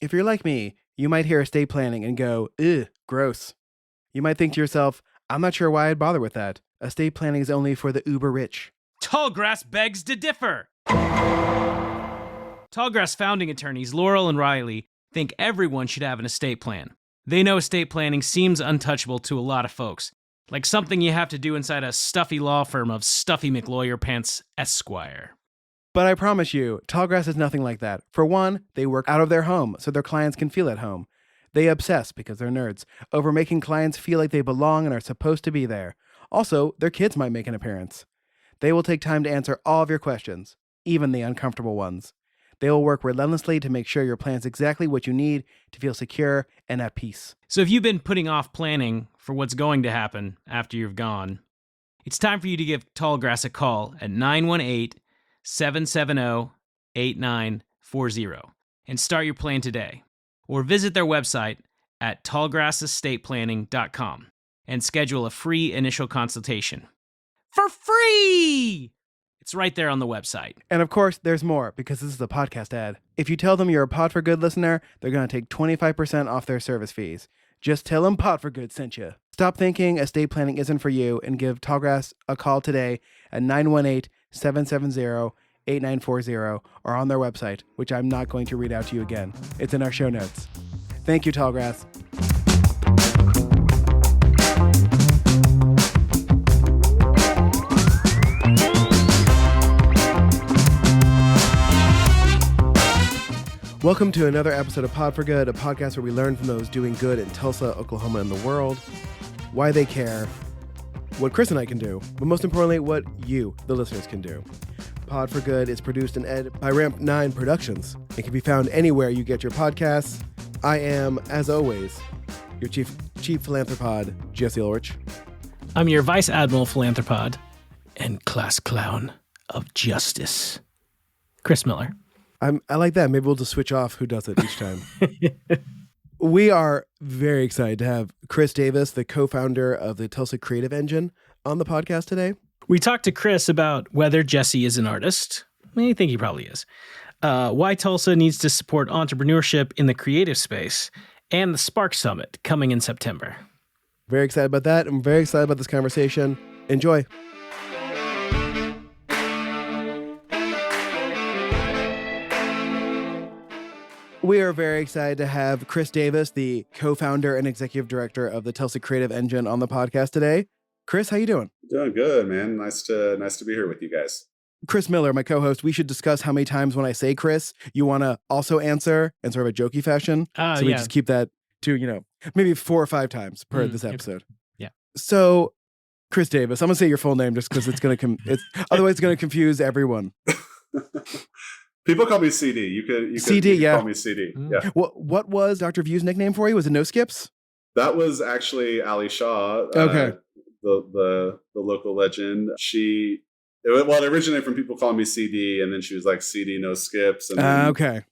If you're like me, you might hear estate planning and go, ugh, gross. You might think to yourself, I'm not sure why I'd bother with that. Estate planning is only for the uber rich. Tallgrass begs to differ. Tallgrass founding attorneys Laurel and Riley think everyone should have an estate plan. They know estate planning seems untouchable to a lot of folks, like something you have to do inside a stuffy law firm of Stuffy McLawyer Pants Esquire. But I promise you, Tallgrass is nothing like that. For one, they work out of their home so their clients can feel at home. They obsess, because they're nerds, over making clients feel like they belong and are supposed to be there. Also, their kids might make an appearance. They will take time to answer all of your questions, even the uncomfortable ones. They will work relentlessly to make sure your plan's exactly what you need to feel secure and at peace. So if you've been putting off planning for what's going to happen after you've gone, it's time for you to give Tallgrass a call at 918-770-8940 and start your plan today. Or visit their website at tallgrassestatePlanning.com and schedule a free initial consultation. For free! It's right there on the website. And of course, there's more, because this is a podcast ad. If you tell them you're a Pod for Good listener, they're going to take 25% off their service fees. Just tell them Pod for Good sent you. Stop thinking estate planning isn't for you and give Tallgrass a call today at 918-770-8940 or on their website, which I'm not going to read out to you again. It's in our show notes. Thank you, Tallgrass. Welcome to another episode of Pod for Good, a podcast where we learn from those doing good in Tulsa, Oklahoma, and the world, why they care, what Chris and I can do, but most importantly, what you, the listeners, can do. Pod for Good is produced and edited by Ramp 9 Productions. It can be found anywhere you get your podcasts. I am, as always, your chief philanthropod, Jesse Ulrich. I'm your Vice Admiral Philanthropod and class clown of justice, Chris Miller. I like that. Maybe we'll just switch off who does it each time. We are very excited to have Chris Davis, the co-founder of the Tulsa Creative Engine, on the podcast today. We talked to Chris about whether Jesse is an artist. I think he probably is. Why Tulsa needs to support entrepreneurship in the creative space, and the Spark Summit coming in September. Very excited about that. I'm very excited about this conversation. Enjoy. We are very excited to have Chris Davis, the co-founder and executive director of the Tulsa Creative Engine, on the podcast today. Chris, how you doing? Doing good, man. Nice to be here with you guys. Chris Miller, my co-host. We should discuss how many times when I say Chris, you want to also answer in sort of a jokey fashion. So we just keep that to, maybe 4 or 5 times per this episode. Yeah. So, Chris Davis, I'm gonna say your full name just because it's gonna otherwise it's gonna confuse everyone. People call me CD. You can call me CD. Yeah. What was Dr. View's nickname for you? Was it No Skips? That was actually Ali Shaw. Okay. The local legend. It originated from people calling me CD, and then she was like CD No Skips. And then, okay.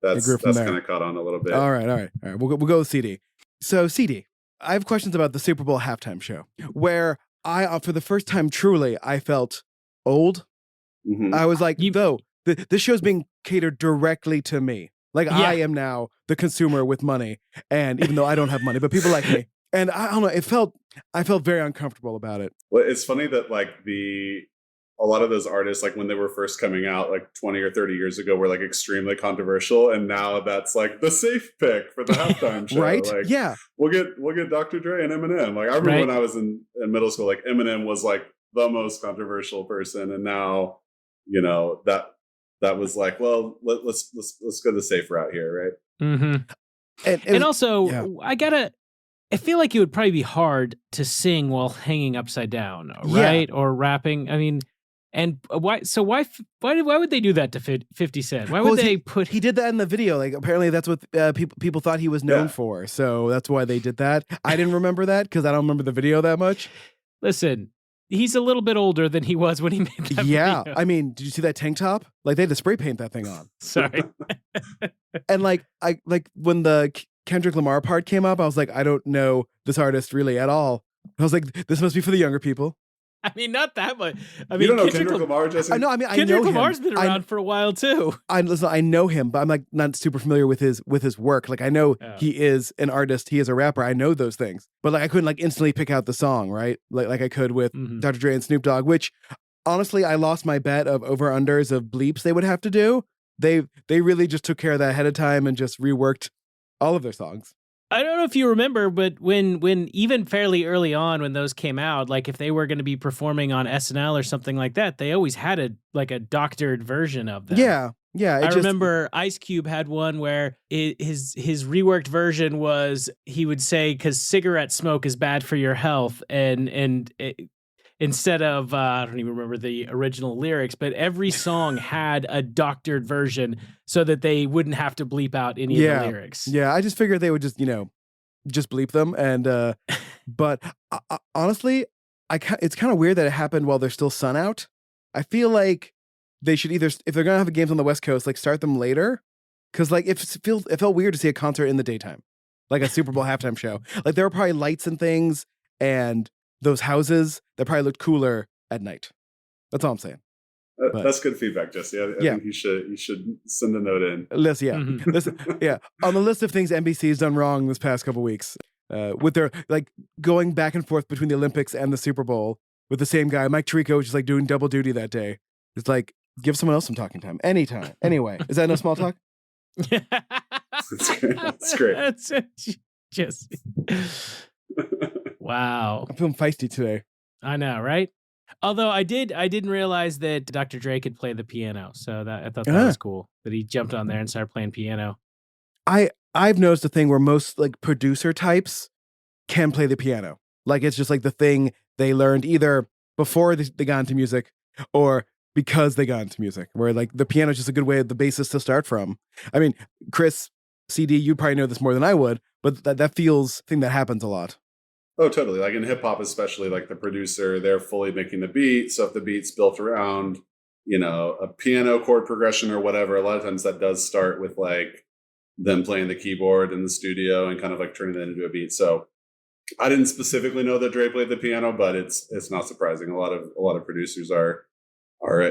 That's kind of caught on a little bit. All right. We'll go with CD. So CD, I have questions about the Super Bowl halftime show, where for the first time truly, I felt old. Mm-hmm. I was like, this show's being catered directly to me. Like, yeah. I am now the consumer with money, and even though I don't have money, but people like me. And I don't know, I felt very uncomfortable about it. Well, it's funny that a lot of those artists, like when they were first coming out, like 20 or 30 years ago, were like extremely controversial, and now that's like the safe pick for the halftime show. Right? Like, yeah. We'll get Dr. Dre and Eminem. Like I remember when I was in middle school, like Eminem was like the most controversial person, and now that was like, well, let's go the safe route here, right? Mm-hmm. And also, yeah. I feel like it would probably be hard to sing while hanging upside down, right? Yeah. Or rapping. I mean, and why would they do that to 50 Cent? Why would he did that in the video? Like, apparently that's what people thought he was known for. So that's why they did that. I didn't remember that because I don't remember the video that much. Listen, he's a little bit older than he was when he made that video. I mean, did you see that tank top? Like, they had to spray paint that thing on. Sorry. And when the Kendrick Lamar part came up, I was like, I don't know this artist really at all. I was like, this must be for the younger people. I mean, not that much. I You mean, don't know Kendrick Lamar, Jesse? I know. I mean, I Kendrick know him. Lamar's been around for a while too. I know him, but I'm like not super familiar with his work. Like I know he is an artist, he is a rapper. I know those things, but like I couldn't like instantly pick out the song, right? Like I could with Dr. Dre and Snoop Dogg. Which honestly, I lost my bet of over unders of bleeps they would have to do. They really just took care of that ahead of time and just reworked all of their songs. I don't know if you remember, but when even fairly early on when those came out, like if they were going to be performing on SNL or something like that, they always had a doctored version of them. Yeah. I remember Ice Cube had one where his reworked version was he would say because cigarette smoke is bad for your health, and instead of I don't even remember the original lyrics, but every song had a doctored version so that they wouldn't have to bleep out any of the lyrics. Yeah, I just figured they would just just bleep them, and but honestly, it's kind of weird that it happened while there's still sun out. I feel like they should either, if they're gonna have games on the West Coast, like start them later, because like it felt weird to see a concert in the daytime, like a Super Bowl halftime show. Like there were probably lights and things, and those houses that probably looked cooler at night. That's all I'm saying. That's good feedback, Jesse. I think you should send a note in. Listen, on the list of things NBC's done wrong this past couple weeks, with their like going back and forth between the Olympics and the Super Bowl with the same guy. Mike Tirico was just like doing double duty that day. It's like, give someone else some talking time anytime. Anyway, is that no small talk? That's great. That's just wow. I'm feeling feisty today. I know, right? Although I didn't realize that Dr. Dre could play the piano, so I thought that was cool that he jumped on there and started playing piano. I've noticed a thing where most like producer types can play the piano. Like it's just like the thing they learned either before they got into music or because they got into music, where like the piano is just a good way of the basis to start from. I mean, Chris, CD, you probably know this more than I would, but that feels thing that happens a lot. Oh, totally. Like in hip hop, especially, like the producer, they're fully making the beat. So if the beat's built around, a piano chord progression or whatever, a lot of times that does start with like them playing the keyboard in the studio and kind of like turning that into a beat. So I didn't specifically know that Dre played the piano, but it's not surprising. A lot of producers are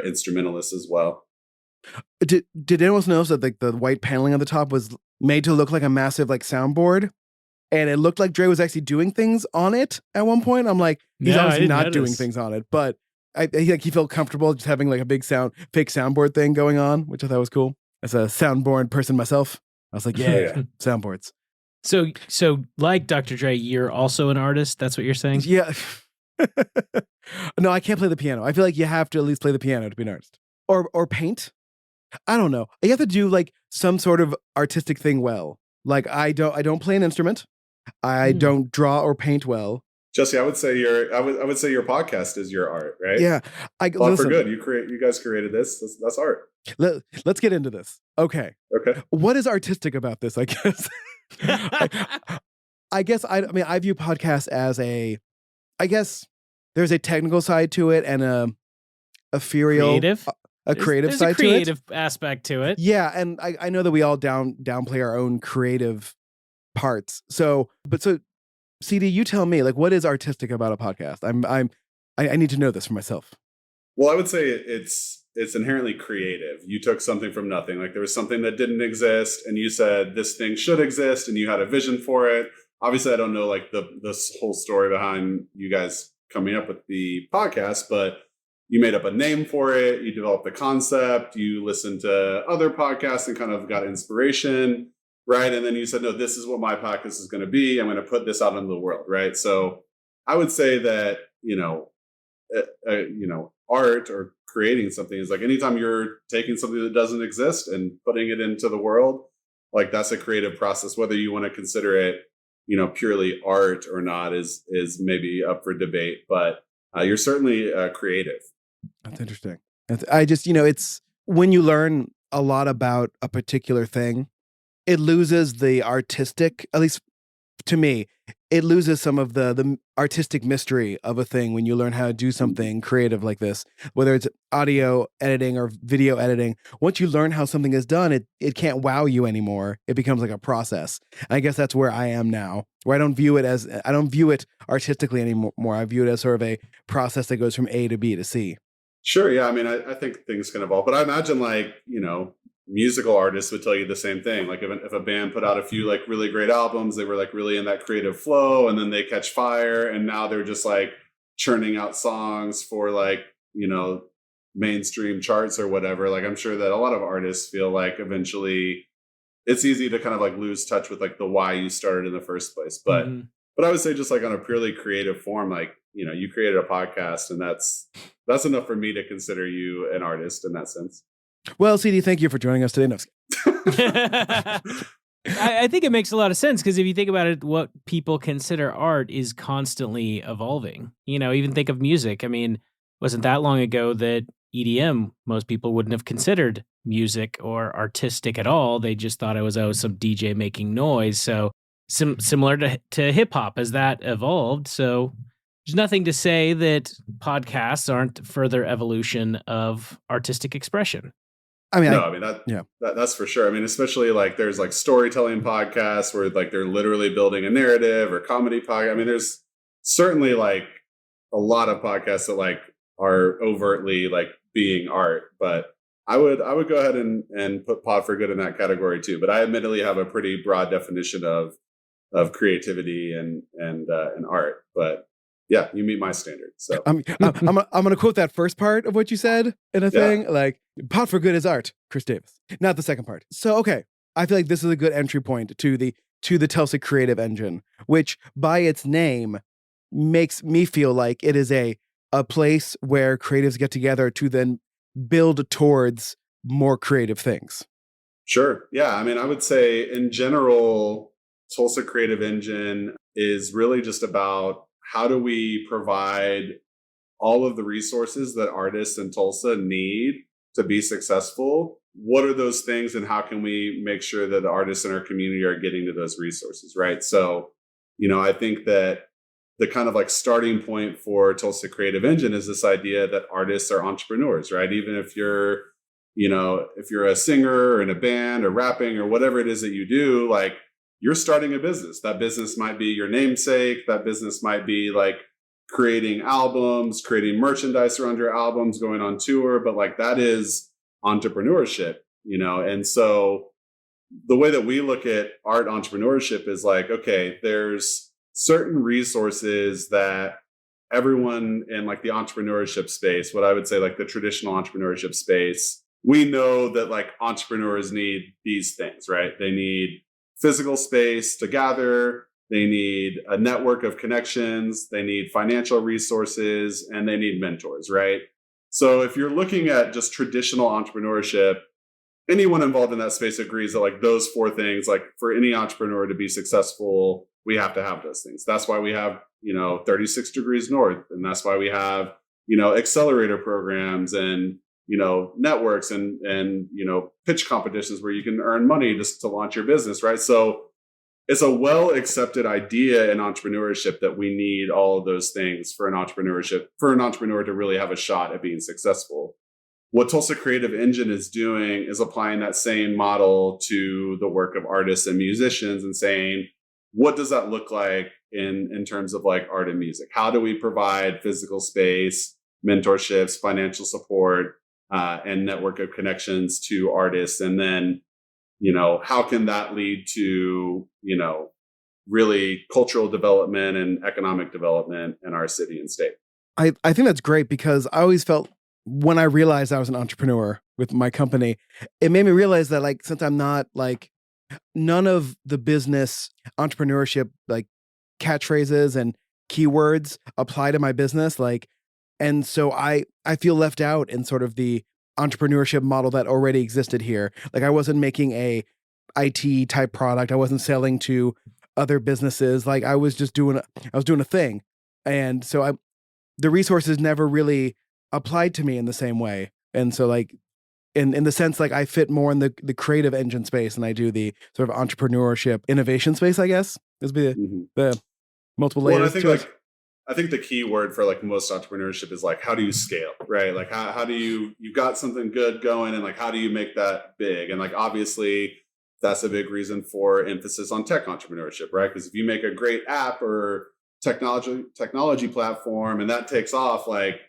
instrumentalists as well. Did anyone else notice that like the white paneling on the top was made to look like a massive like soundboard? And it looked like Dre was actually doing things on it at one point. I'm like, he's obviously not doing things on it, but he felt comfortable just having like a big fake soundboard thing going on, which I thought was cool. As a soundboard person myself, I was like, yeah. Soundboards. So like Dr. Dre, you're also an artist. That's what you're saying? Yeah. No, I can't play the piano. I feel like you have to at least play the piano to be an artist, or paint. I don't know. You have to do like some sort of artistic thing well. Like I don't play an instrument. I don't draw or paint well. Jesse, I would say your podcast is your art, right? Yeah. For good. You guys created this. That's art. Let's get into this. Okay. What is artistic about this, I guess? I view podcasts as I guess there's a technical side to it and a ethereal creative there's side a creative aspect to it. Yeah, and I know that we all downplay our own creative parts. So CD, you tell me, like, what is artistic about a podcast? I need to know this for myself. Well, I would say it's inherently creative. You took something from nothing. Like there was something that didn't exist and you said this thing should exist and you had a vision for it. Obviously, I don't know like this whole story behind you guys coming up with the podcast, but you made up a name for it. You developed the concept. You listened to other podcasts and kind of got inspiration, right? And then you said, no, this is what my podcast is going to be. I'm going to put this out into the world, right? So I would say that, art or creating something is like anytime you're taking something that doesn't exist and putting it into the world, like that's a creative process. Whether you want to consider it, purely art or not is maybe up for debate, but you're certainly creative. That's interesting. It's when you learn a lot about a particular thing, it loses the artistic, at least to me, it loses some of the artistic mystery of a thing when you learn how to do something creative like this, whether it's audio editing or video editing. Once you learn how something is done, it can't wow you anymore. It becomes like a process. And I guess that's where I am now, where I don't view it artistically anymore. I view it as sort of a process that goes from A to B to C. Sure. Yeah. I mean, I think things can evolve, but I imagine musical artists would tell you the same thing. Like if a band put out a few like really great albums, they were like really in that creative flow, and then they catch fire, and now they're just like churning out songs for like, mainstream charts or whatever. Like I'm sure that a lot of artists feel like eventually it's easy to kind of like lose touch with like the why you started in the first place. But I would say just like on a purely creative form, like, you created a podcast, and that's enough for me to consider you an artist in that sense. Well, CD, thank you for joining us today. No. I think it makes a lot of sense, because if you think about it, what people consider art is constantly evolving. Even think of music. I mean, wasn't that long ago that EDM, most people wouldn't have considered music or artistic at all. They just thought it was, some DJ making noise. So similar to hip hop as that evolved. So there's nothing to say that podcasts aren't further evolution of artistic expression. That's for sure. I mean, especially like there's like storytelling podcasts where like they're literally building a narrative, or comedy podcast. I mean, there's certainly like a lot of podcasts that like are overtly like being art, but I would go ahead and put Pod for Good in that category too. But I admittedly have a pretty broad definition of creativity and art. But yeah, you meet my standard. So I'm going to quote that first part of what you said in a thing, like Pod for Good is art, Chris Davis, not the second part. So, okay. I feel like this is a good entry point to the Tulsa Creative Engine, which by its name makes me feel like it is a place where creatives get together to then build towards more creative things. Sure. Yeah. I mean, I would say in general, Tulsa Creative Engine is really just about how do we provide all of the resources that artists in Tulsa need to be successful? What are those things, and how can we make sure that the artists in our community are getting to those resources, right? So, I think that the kind of like starting point for Tulsa Creative Engine is this idea that artists are entrepreneurs, right? Even if you're, if you're a singer or in a band or rapping or whatever it is that you do, like you're starting a business. That business might be your namesake. That business might be like creating albums, creating merchandise around your albums, going on tour. But like that is entrepreneurship, And so the way that we look at art entrepreneurship is like, okay, there's certain resources that everyone in like the entrepreneurship space, what I would say like the traditional entrepreneurship space, we know that like entrepreneurs need these things, right? They need physical space to gather. They need a network of connections. They need financial resources, and they need mentors, right? So if you're looking at just traditional entrepreneurship, anyone involved in that space agrees that like those four things, like for any entrepreneur to be successful, we have to have those things. That's why we have, 36 Degrees North. And that's why we have, accelerator programs and, networks and pitch competitions where you can earn money just to launch your business, right? So it's a well accepted idea in entrepreneurship that we need all of those things for an entrepreneur to really have a shot at being successful. What Tulsa Creative Engine is doing is applying that same model to the work of artists and musicians and saying, what does that look like in terms of like art and music? How do we provide physical space, mentorships, financial support, and network of connections to artists? And then, how can that lead to, really cultural development and economic development in our city and state? I think that's great, because I always felt when I realized I was an entrepreneur with my company, it made me realize that like, since I'm not like, none of the business entrepreneurship like catchphrases and keywords apply to my business. Like, and so I feel left out in sort of the entrepreneurship model that already existed here. Like I wasn't making a IT type product. I wasn't selling to other businesses. Like I was doing a thing. And so the resources never really applied to me in the same way. And so like, in the sense, like I fit more in the creative engine space than I do the sort of entrepreneurship innovation space, I guess. This would be the multiple Well, layers to it. I think the key word for like most entrepreneurship is like, how do you scale, right? Like how do you got something good going and like, how do you make that big? And like, obviously that's a big reason for emphasis on tech entrepreneurship, right? Because if you make a great app or technology platform and that takes off, like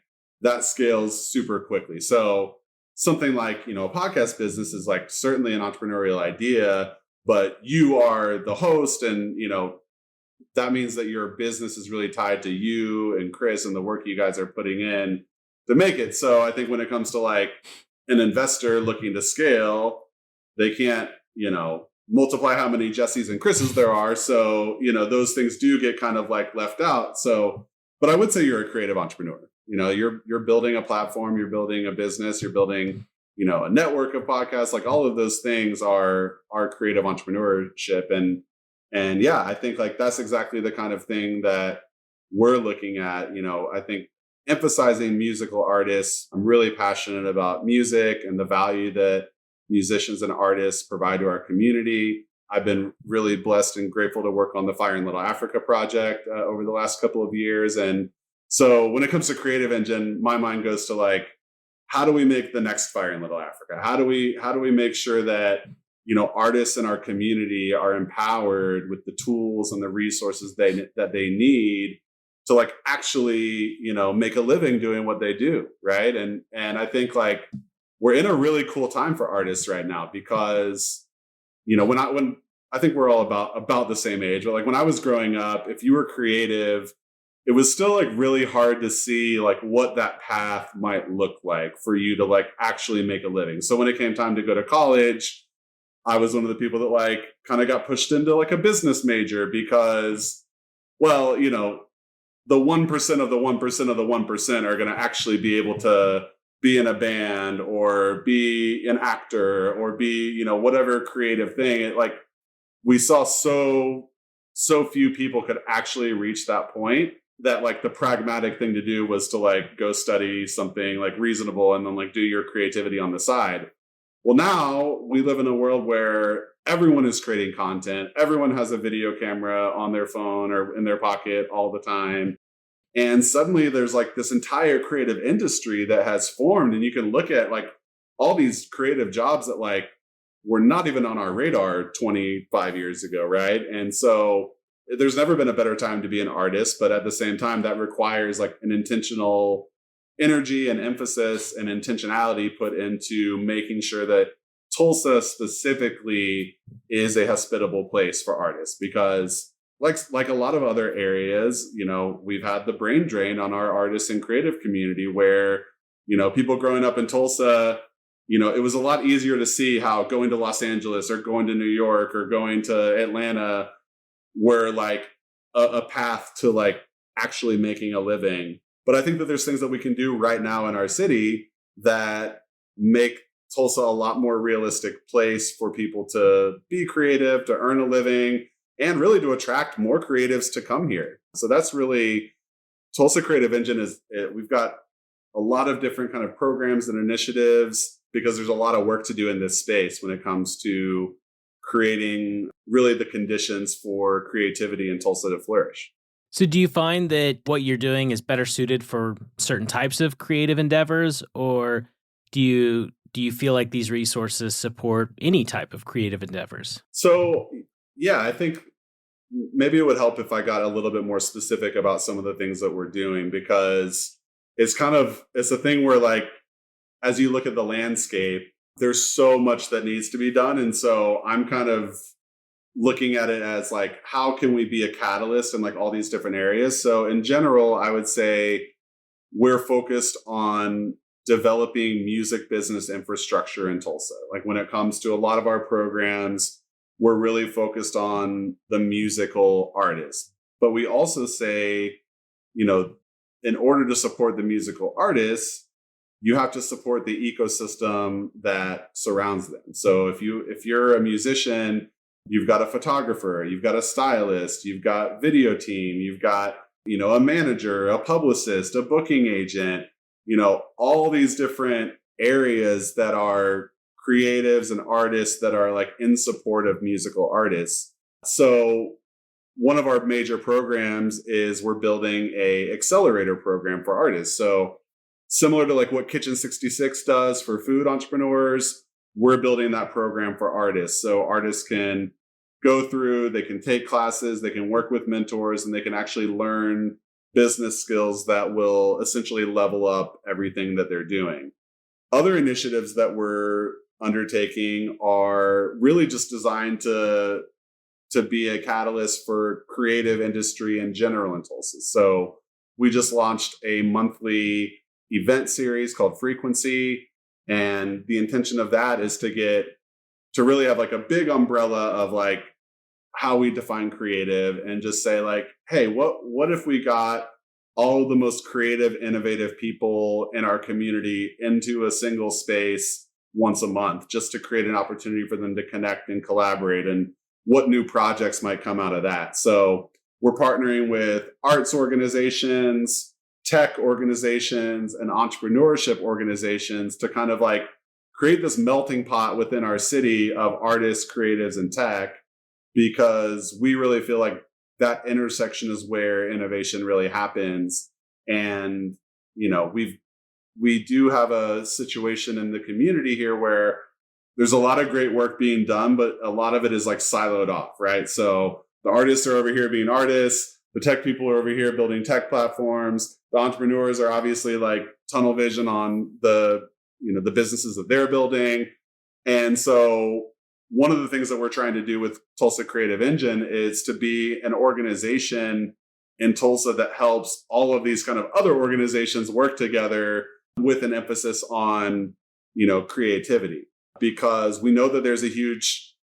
that scales super quickly. So something like, a podcast business is like certainly an entrepreneurial idea, but you are the host and, that means that your business is really tied to you and Chris and the work you guys are putting in to make it. So I think when it comes to like an investor looking to scale, they can't, multiply how many Jessies and Chris's there are. So, those things do get kind of like left out. So, but I would say you're a creative entrepreneur. You're building a platform, you're building a business, you're building, a network of podcasts. Like all of those things are creative entrepreneurship. And yeah, I think like that's exactly the kind of thing that we're looking at. I think emphasizing musical artists. I'm really passionate about music and the value that musicians and artists provide to our community. I've been really blessed and grateful to work on the Fire in Little Africa project over the last couple of years. And so when it comes to Creative Engine, my mind goes to like, how do we make the next Fire in Little Africa? How do we make sure that artists in our community are empowered with the tools and the resources that they need to like actually, make a living doing what they do. Right. And I think like we're in a really cool time for artists right now because, when I think we're all about the same age, but like when I was growing up, if you were creative, it was still like really hard to see like what that path might look like for you to like actually make a living. So when it came time to go to college, I was one of the people that like kind of got pushed into like a business major because, well, the 1% of the 1% of the 1% are going to actually be able to be in a band or be an actor or be, whatever creative thing. It like we saw so few people could actually reach that point that like the pragmatic thing to do was to like go study something like reasonable and then like do your creativity on the side. Well, now we live in a world where everyone is creating content. Everyone has a video camera on their phone or in their pocket all the time. And suddenly there's like this entire creative industry that has formed. And you can look at like all these creative jobs that like were not even on our radar 25 years ago. Right. And so there's never been a better time to be an artist. But at the same time, that requires like an intentional energy and emphasis and intentionality put into making sure that Tulsa specifically is a hospitable place for artists because like a lot of other areas, we've had the brain drain on our artists and creative community where, people growing up in Tulsa, it was a lot easier to see how going to Los Angeles or going to New York or going to Atlanta were like a path to like actually making a living. But I think that there's things that we can do right now in our city that make Tulsa a lot more realistic place for people to be creative, to earn a living, and really to attract more creatives to come here. So that's really Tulsa Creative Engine we've got a lot of different kind of programs and initiatives because there's a lot of work to do in this space when it comes to creating really the conditions for creativity in Tulsa to flourish. So do you find that what you're doing is better suited for certain types of creative endeavors, or do you feel like these resources support any type of creative endeavors? So, yeah, I think maybe it would help if I got a little bit more specific about some of the things that we're doing because it's a thing where like, as you look at the landscape, there's so much that needs to be done. And so I'm kind of looking at it as like, how can we be a catalyst in like all these different areas? So in general, I would say we're focused on developing music business infrastructure in Tulsa. Like when it comes to a lot of our programs, we're really focused on the musical artist. But we also say, in order to support the musical artists, you have to support the ecosystem that surrounds them. So if you're a musician, you've got a photographer, you've got a stylist, you've got video team, you've got, a manager, a publicist, a booking agent, all these different areas that are creatives and artists that are like in support of musical artists. So one of our major programs is we're building a accelerator program for artists. So similar to like what Kitchen 66 does for food entrepreneurs, we're building that program for artists. So artists can go through, they can take classes, they can work with mentors, and they can actually learn business skills that will essentially level up everything that they're doing. Other initiatives that we're undertaking are really just designed to be a catalyst for creative industry in general in Tulsa. So we just launched a monthly event series called Frequency. And the intention of that is to really have like a big umbrella of like how we define creative and just say like, hey, what if we got all the most creative, innovative people in our community into a single space once a month, just to create an opportunity for them to connect and collaborate, and what new projects might come out of that. So we're partnering with arts organizations, tech organizations, and entrepreneurship organizations to kind of like create this melting pot within our city of artists, creatives, and tech, because we really feel like that intersection is where innovation really happens. And, you know, we do have a situation in the community here where there's a lot of great work being done, but a lot of it is like siloed off, right? So the artists are over here being artists, the tech people are over here building tech platforms, the entrepreneurs are obviously like tunnel vision on the businesses that they're building. And so one of the things that we're trying to do with Tulsa Creative Engine is to be an organization in Tulsa that helps all of these kind of other organizations work together with an emphasis on, creativity, because we know that there's a huge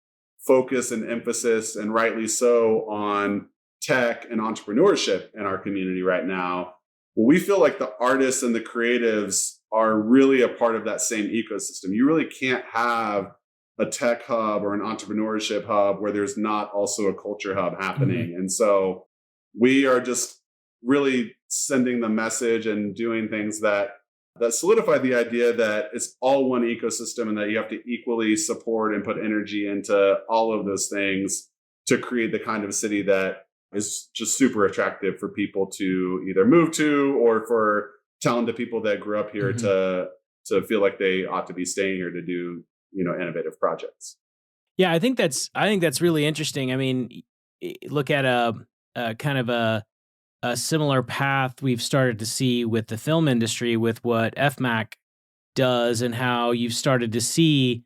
focus and emphasis, and rightly so, on tech and entrepreneurship in our community right now. Well, we feel like the artists and the creatives are really a part of that same ecosystem. You really can't have a tech hub or an entrepreneurship hub where there's not also a culture hub happening. Mm-hmm. And so we are just really sending the message and doing things that solidify the idea that it's all one ecosystem, and that you have to equally support and put energy into all of those things to create the kind of city that is just super attractive for people to either move to, or for talented people that grew up here mm-hmm. to feel like they ought to be staying here to do, innovative projects. Yeah, I think that's really interesting. I mean, look at a kind of a similar path we've started to see with the film industry, with what FMAC does, and how you've started to see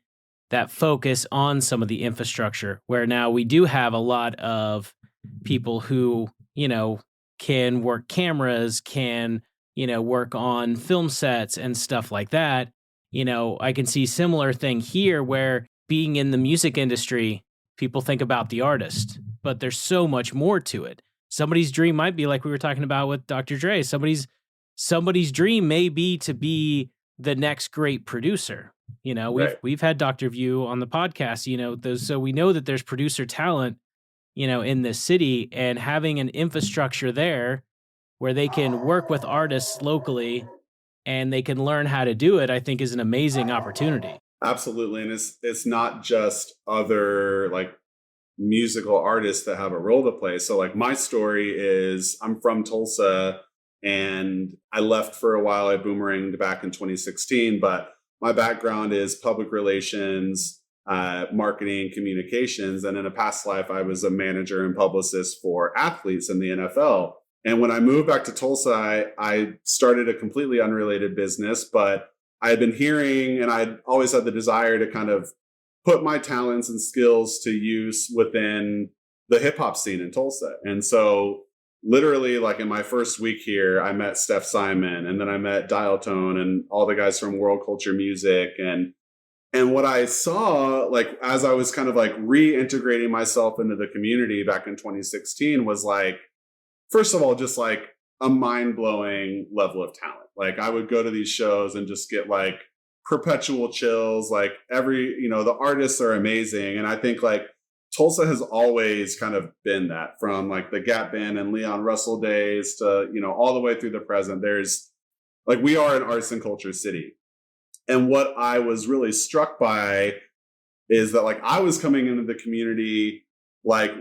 that focus on some of the infrastructure, where now we do have a lot of people who, can work cameras, can, work on film sets and stuff like that. I can see similar thing here, where being in the music industry, people think about the artist, but there's so much more to it. Somebody's dream might be like we were talking about with Dr. Dre. Somebody's dream may be to be the next great producer. We've had Dr. View on the podcast, so we know that there's producer talent, in this city, and having an infrastructure there where they can work with artists locally and they can learn how to do it, I think is an amazing opportunity. Absolutely. And it's not just other like musical artists that have a role to play. So like my story is, I'm from Tulsa and I left for a while. I boomeranged back in 2016, but my background is public relations, marketing, communications. And in a past life, I was a manager and publicist for athletes in the NFL. And when I moved back to Tulsa, I started a completely unrelated business, but I had been hearing, and I'd always had the desire to kind of put my talents and skills to use within the hip hop scene in Tulsa. And so literally, like in my first week here, I met Steph Simon, and then I met Dial Tone and all the guys from World Culture Music. And what I saw, like, as I was kind of like reintegrating myself into the community back in 2016, was like, first of all, just like a mind-blowing level of talent. Like I would go to these shows and just get like perpetual chills. Like the artists are amazing. And I think like Tulsa has always kind of been that, from like the Gap Band and Leon Russell days to, all the way through the present. There's like, we are an arts and culture city. And what I was really struck by is that like I was coming into the community like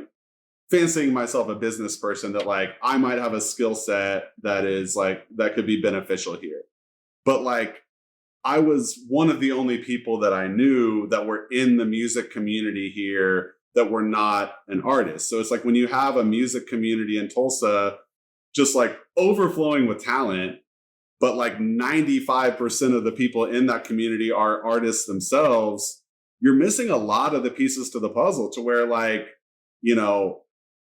fancying myself a business person, that like I might have a skill set that is like that could be beneficial here. But like I was one of the only people that I knew that were in the music community here that were not an artist. So it's like when you have a music community in Tulsa just like overflowing with talent, but like 95% of the people in that community are artists themselves, you're missing a lot of the pieces to the puzzle, to where like, you know,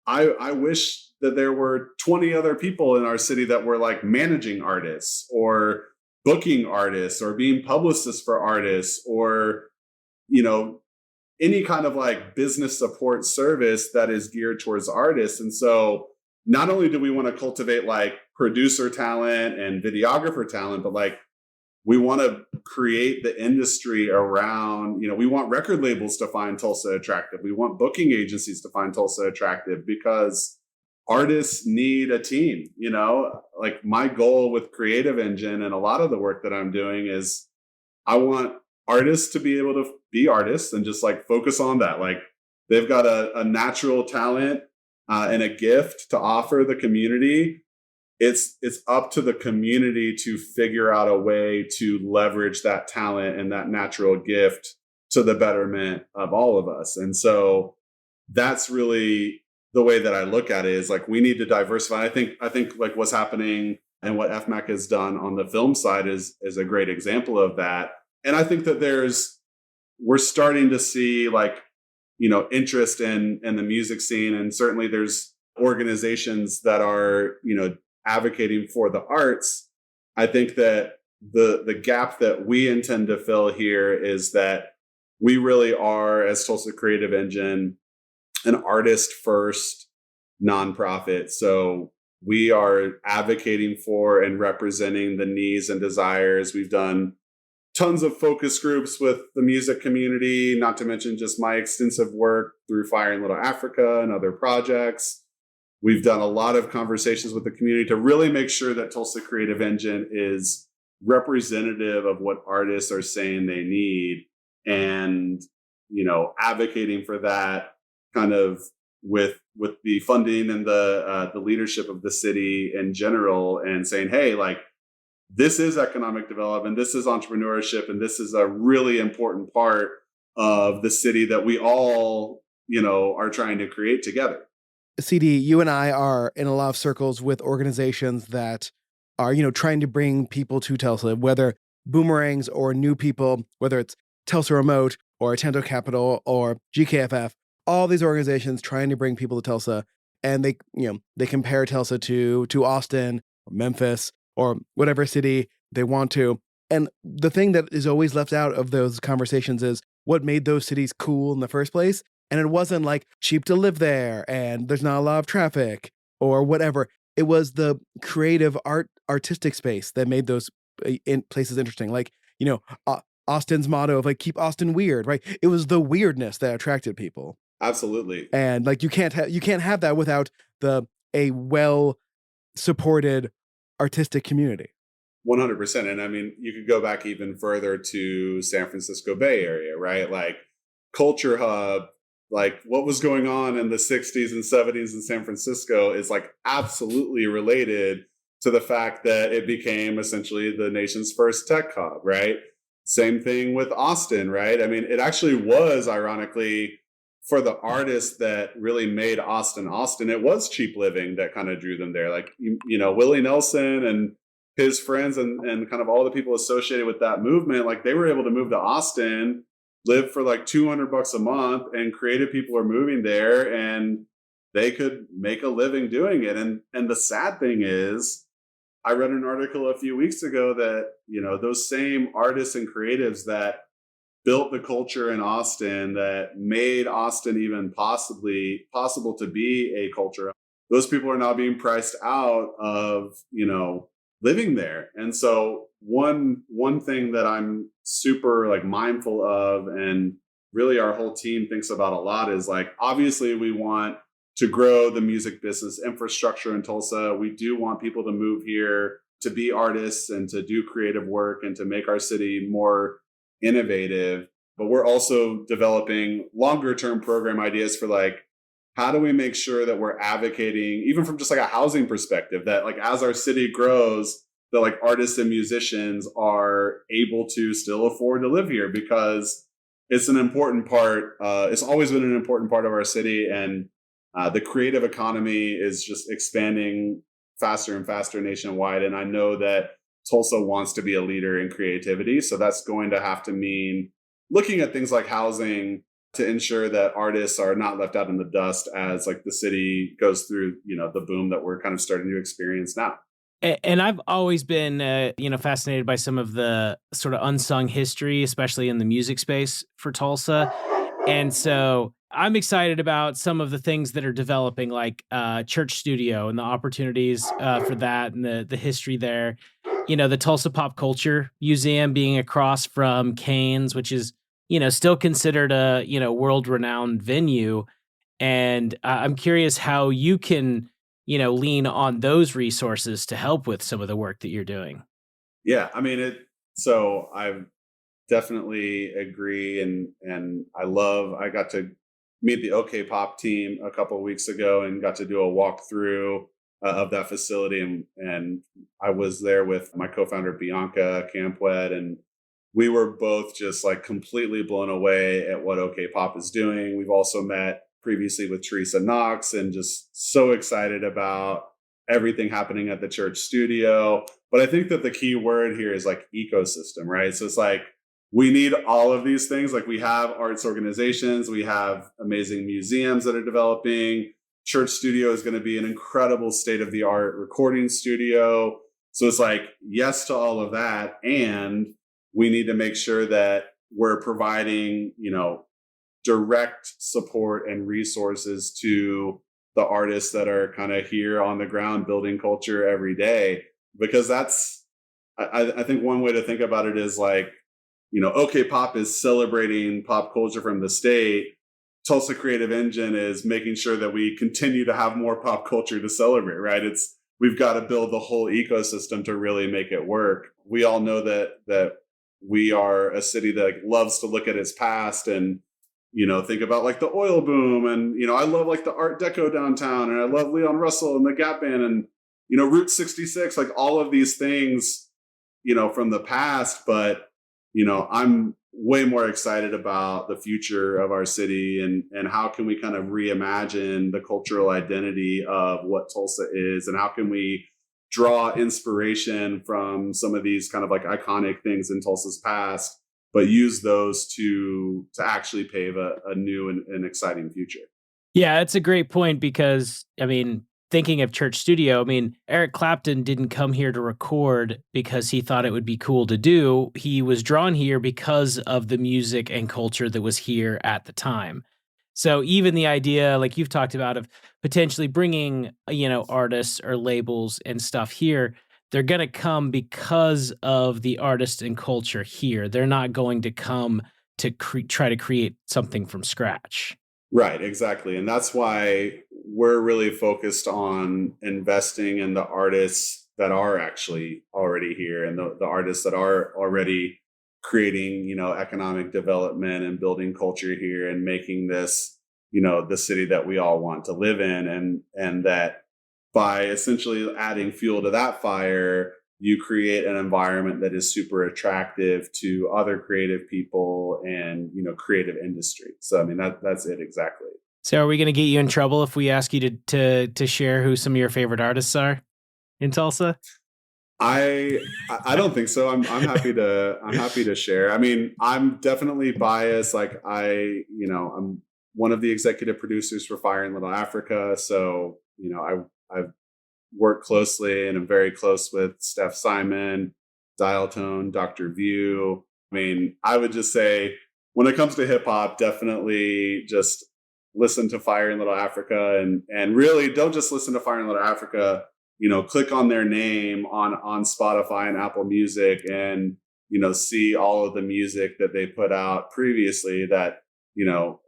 I wish that there were 20 other people in our city that were like managing artists or booking artists or being publicists for artists, or, you know, any kind of like business support service that is geared towards artists. And so not only do we want to cultivate like producer talent and videographer talent, but like we want to create the industry around, you know, we want record labels to find Tulsa attractive. We want booking agencies to find Tulsa attractive, because artists need a team. You know, like my goal with Creative Engine and a lot of the work that I'm doing is I want artists to be able to be artists and just like focus on that. Like they've got a natural talent and a gift to offer the community. It's up to the community to figure out a way to leverage that talent and that natural gift to the betterment of all of us. And so that's really the way that I look at it, is like we need to diversify. I think like what's happening and what FMAC has done on the film side is a great example of that. And I think that we're starting to see like, you know, interest in the music scene. And certainly there's organizations that are, you know, advocating for the arts. I think that the gap that we intend to fill here is that we really are, as Tulsa Creative Engine, an artist first nonprofit. So we are advocating for and representing the needs and desires. We've done tons of focus groups with the music community, not to mention just my extensive work through Fire in Little Africa and other projects. We've done a lot of conversations with the community to really make sure that Tulsa Creative Engine is representative of what artists are saying they need, and, you know, advocating for that kind of with the funding and the leadership of the city in general, and saying, hey, like, this is economic development, this is entrepreneurship, and this is a really important part of the city that we all, you know, are trying to create together. CD, you and I are in a lot of circles with organizations that are, you know, trying to bring people to Tulsa, whether boomerangs or new people, whether it's Tulsa Remote or Atento Capital or GKFF, all these organizations trying to bring people to Tulsa. And they, you know, they compare Tulsa to Austin or Memphis or whatever city they want to. And the thing that is always left out of those conversations is what made those cities cool in the first place. And it wasn't like cheap to live there and there's not a lot of traffic or whatever. It was the creative artistic space that made those places interesting. Like, you know, Austin's motto of like, keep Austin weird, right? It was the weirdness that attracted people. Absolutely. And like, you can't have that without a well supported artistic community. 100%. And I mean, you could go back even further to San Francisco Bay Area, right? Like Culture Hub, like what was going on in the 60s and 70s in San Francisco is like absolutely related to the fact that it became essentially the nation's first tech hub, right? Same thing with Austin, right? I mean, it actually was, ironically, for the artists that really made Austin, it was cheap living that kind of drew them there. Like, you know, Willie Nelson and his friends and kind of all the people associated with that movement, like they were able to move to Austin, live for like $200 a month, and creative people are moving there and they could make a living doing it. And the sad thing is, I read an article a few weeks ago that, you know, those same artists and creatives that built the culture in Austin, that made Austin even possible to be a culture, those people are now being priced out of, you know, living there. And so one thing that I'm super like mindful of, and really our whole team thinks about a lot, is like, obviously we want to grow the music business infrastructure in Tulsa. We do want people to move here to be artists and to do creative work and to make our city more innovative. But we're also developing longer term program ideas for like, how do we make sure that we're advocating, even from just like a housing perspective, that like as our city grows, that like artists and musicians are able to still afford to live here, because it's an important part. It's always been an important part of our city, and the creative economy is just expanding faster and faster nationwide. And I know that Tulsa wants to be a leader in creativity, so that's going to have to mean looking at things like housing to ensure that artists are not left out in the dust as like the city goes through, the boom that we're kind of starting to experience now. And I've always been, fascinated by some of the sort of unsung history, especially in the music space for Tulsa. And so I'm excited about some of the things that are developing, like Church Studio and the opportunities for that, and the history there. The Tulsa Pop Culture Museum being across from Cain's, which is, still considered a, world-renowned venue. And I'm curious how you can, lean on those resources to help with some of the work that you're doing. Yeah, I mean, so I definitely agree. And I got to meet the OK Pop team a couple of weeks ago and got to do a walkthrough of that facility. And I was there with my co-founder, Bianca Campwed, and we were both just like completely blown away at what OK Pop is doing. We've also met previously with Teresa Knox, and just so excited about everything happening at the Church Studio. But I think that the key word here is like ecosystem, right? So it's like, we need all of these things. Like, we have arts organizations, we have amazing museums that are developing. Church Studio is going to be an incredible state-of-the-art recording studio. So it's like, yes to all of that. And we need to make sure that we're providing, direct support and resources to the artists that are kind of here on the ground building culture every day. Because that's, I think one way to think about it is like, OK Pop is celebrating pop culture from the state. Tulsa Creative Engine is making sure that we continue to have more pop culture to celebrate, right? We've got to build the whole ecosystem to really make it work. We all know that we are a city that loves to look at its past and, think about like the oil boom. And, I love like the Art Deco downtown, and I love Leon Russell and the Gap Band and, Route 66, like all of these things, from the past. But, I'm way more excited about the future of our city, and how can we kind of reimagine the cultural identity of what Tulsa is, and how can we draw inspiration from some of these kind of like iconic things in Tulsa's past, but use those to actually pave a new and exciting future. Yeah, it's a great point, because, thinking of Church Studio, Eric Clapton didn't come here to record because he thought it would be cool to do. He was drawn here because of the music and culture that was here at the time. So even the idea, like you've talked about, of potentially bringing, artists or labels and stuff here, they're going to come because of the artist and culture here. They're not going to come to try to create something from scratch. Right, exactly. And that's why we're really focused on investing in the artists that are actually already here, and the artists that are already creating, economic development and building culture here, and making this, the city that we all want to live in. And that by essentially adding fuel to that fire, you create an environment that is super attractive to other creative people and, creative industry. So, that's it exactly. So are we going to get you in trouble if we ask you to share who some of your favorite artists are in Tulsa? I don't think so. I'm happy to share. I'm definitely biased. Like I'm one of the executive producers for Fire in Little Africa. So, I've worked closely and I'm very close with Steph Simon, Dial Tone, Dr. View. I would just say, when it comes to hip hop, definitely just listen to Fire in Little Africa, and really don't just listen to Fire in Little Africa. Click on their name on Spotify and Apple Music, and see all of the music that they put out previously that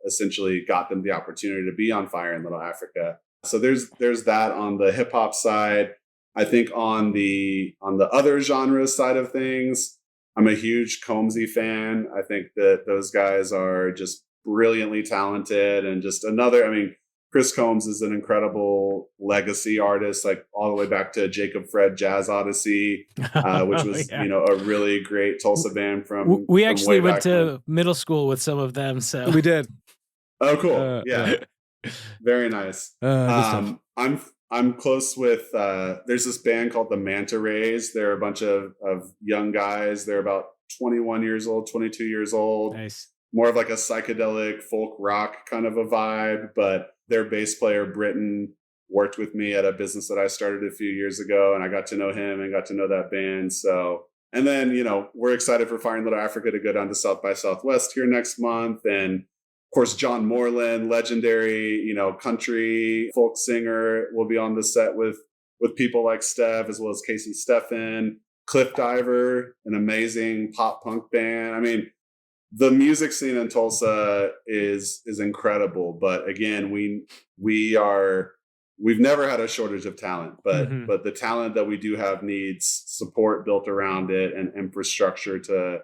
essentially got them the opportunity to be on Fire in Little Africa. So there's that on the hip hop side. I think on the other genres side of things, I'm a huge Combsy fan. I think that those guys are just brilliantly talented, and just another, Chris Combs is an incredible legacy artist, like all the way back to Jacob Fred Jazz Odyssey, which was a really great Tulsa band from. We actually went to middle school with some of them, so we did. Oh, cool! Yeah, very nice. I'm close with. There's this band called the Manta Rays. They're a bunch of young guys. They're about 21 years old, 22 years old. Nice. More of like a psychedelic folk rock kind of a vibe, but their bass player, Britton, worked with me at a business that I started a few years ago, and I got to know him and got to know that band. So, and then, we're excited for Fire in Little Africa to go down to South by Southwest here next month. And of course, John Moreland, legendary, country folk singer, will be on the set with people like Steph, as well as Casey Steffen, Cliff Diver, an amazing pop punk band. I mean, the music scene in Tulsa is incredible, but again, we've never had a shortage of talent, but the talent that we do have needs support built around it and infrastructure to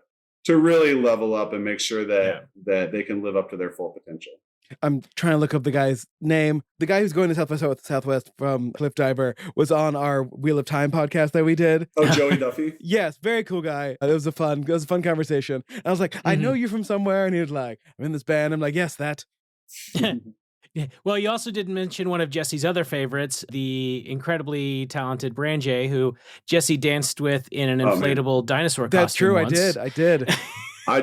really level up and make sure that they can live up to their full potential. I'm trying to look up the guy's name. The guy who's going to South by Southwest from Cliff Diver was on our Wheel of Time podcast that we did. Oh, Joey Duffy? Yes, very cool guy. It was a fun conversation. And I was like, I know you from somewhere. And he was like, I'm in this band. I'm like, yes, that. Well, you also didn't mention one of Jesse's other favorites, the incredibly talented Branjay, who Jesse danced with in an inflatable dinosaur costume. That's true. Once. I did. I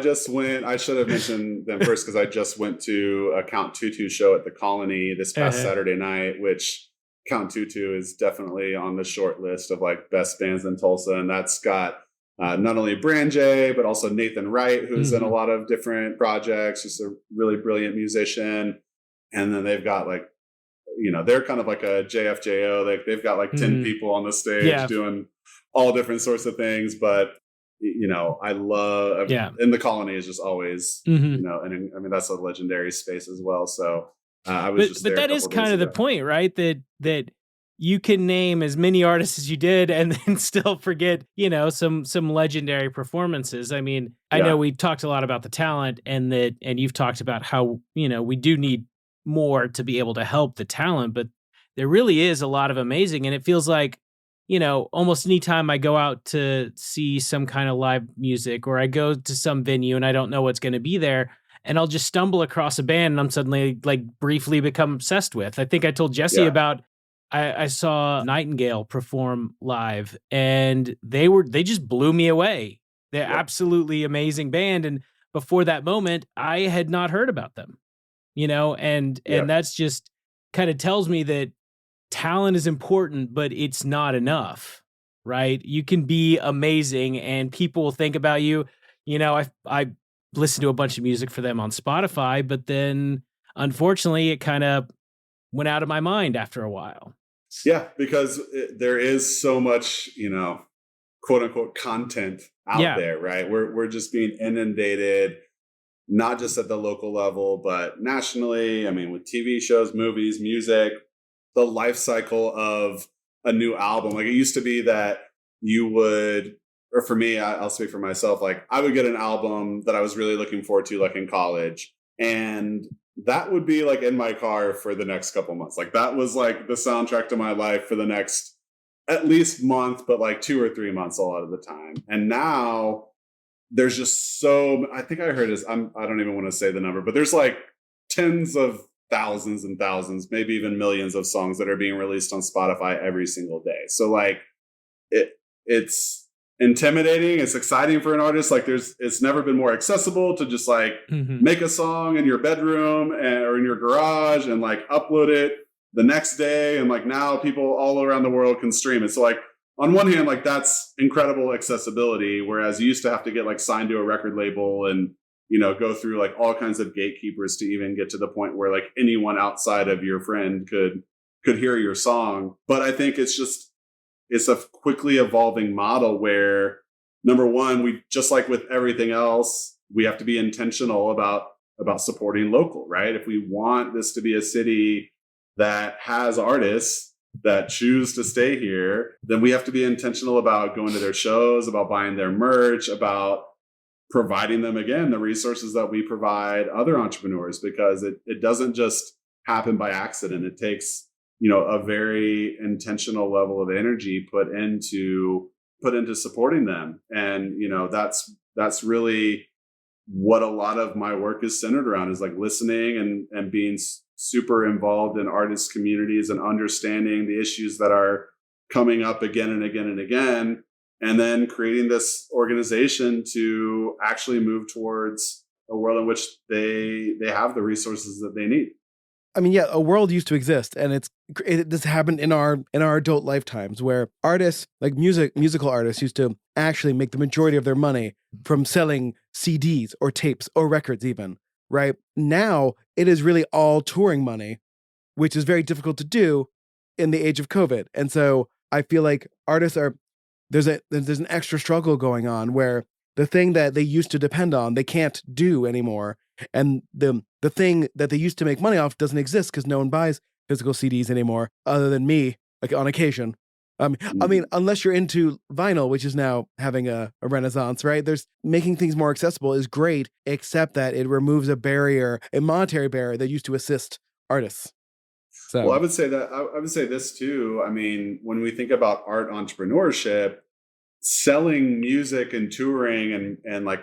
should have mentioned them first because I just went to a Count Tutu show at the Colony this past Saturday night, which Count Tutu is definitely on the short list of like best bands in Tulsa. And that's got not only Branjay, but also Nathan Wright, who's in a lot of different projects, just a really brilliant musician. And then they've got like, they're kind of like a JFJO. They've got like 10 people on the stage doing all different sorts of things. But, I love, in the Colony is just always, and I mean, that's a legendary space as well. So I was but that is kind of the point, right? That you can name as many artists as you did and then still forget, some legendary performances. I mean, I know we talked a lot about the talent and you've talked about how, we do need more to be able to help the talent, but there really is a lot of amazing. And it feels like, almost any time I go out to see some kind of live music or I go to some venue and I don't know what's going to be there, and I'll just stumble across a band and I'm suddenly like briefly become obsessed with. I think I told Jesse about, I saw Nightingale perform live and they just blew me away. They're absolutely amazing band. And before that moment, I had not heard about them, and that's just kind of tells me that talent is important, but it's not enough, right? You can be amazing and people will think about you. I listened to a bunch of music for them on Spotify, but then unfortunately it kind of went out of my mind after a while. Yeah, because there is so much, quote unquote content out there, right? We're just being inundated, not just at the local level, but nationally. I mean, with TV shows, movies, music, the life cycle of a new album. Like it used to be that you would, or for me, I'll speak for myself, like I would get an album that I was really looking forward to, like in college. And that would be like in my car for the next couple months. Like that was like the soundtrack to my life for the next at least month, but like 2 or 3 months a lot of the time. And now there's just I think I heard this, I don't even want to say the number, but there's like tens of thousands and thousands, maybe even millions of songs that are being released on Spotify every single day. So like it's intimidating. It's exciting for an artist. Like it's never been more accessible to just like make a song in your bedroom or in your garage and like upload it the next day. And like now people all around the world can stream it. So like on one hand, like that's incredible accessibility. Whereas you used to have to get like signed to a record label and, go through like all kinds of gatekeepers to even get to the point where like anyone outside of your friend could hear your song. But I think it's a quickly evolving model where number one, we just like with everything else, we have to be intentional about supporting local, right? If we want this to be a city that has artists that choose to stay here, then we have to be intentional about going to their shows, about buying their merch, about providing them, again, the resources that we provide other entrepreneurs, because it doesn't just happen by accident. It takes, you know, a very intentional level of energy put into supporting them. And, you know, that's really what a lot of my work is centered around, is like listening and being super involved in artist communities and understanding the issues that are coming up again and again and again, and then creating this organization to actually move towards a world in which they have the resources that they need. I mean, yeah, a world used to exist, and this happened in our adult lifetimes, where artists, like musical artists, used to actually make the majority of their money from selling CDs or tapes or records, even. Right now, it is really all touring money, which is very difficult to do in the age of COVID. And so I feel like artists there's an extra struggle going on where the thing that they used to depend on, they can't do anymore. And the thing that they used to make money off doesn't exist because no one buys physical CDs anymore, other than me, like on occasion. I mean, unless you're into vinyl, which is now having a renaissance, right? There's making things more accessible is great, except that it removes a monetary barrier that used to assist artists. So, well, I would say this too. I mean, when we think about art entrepreneurship, selling music and touring and like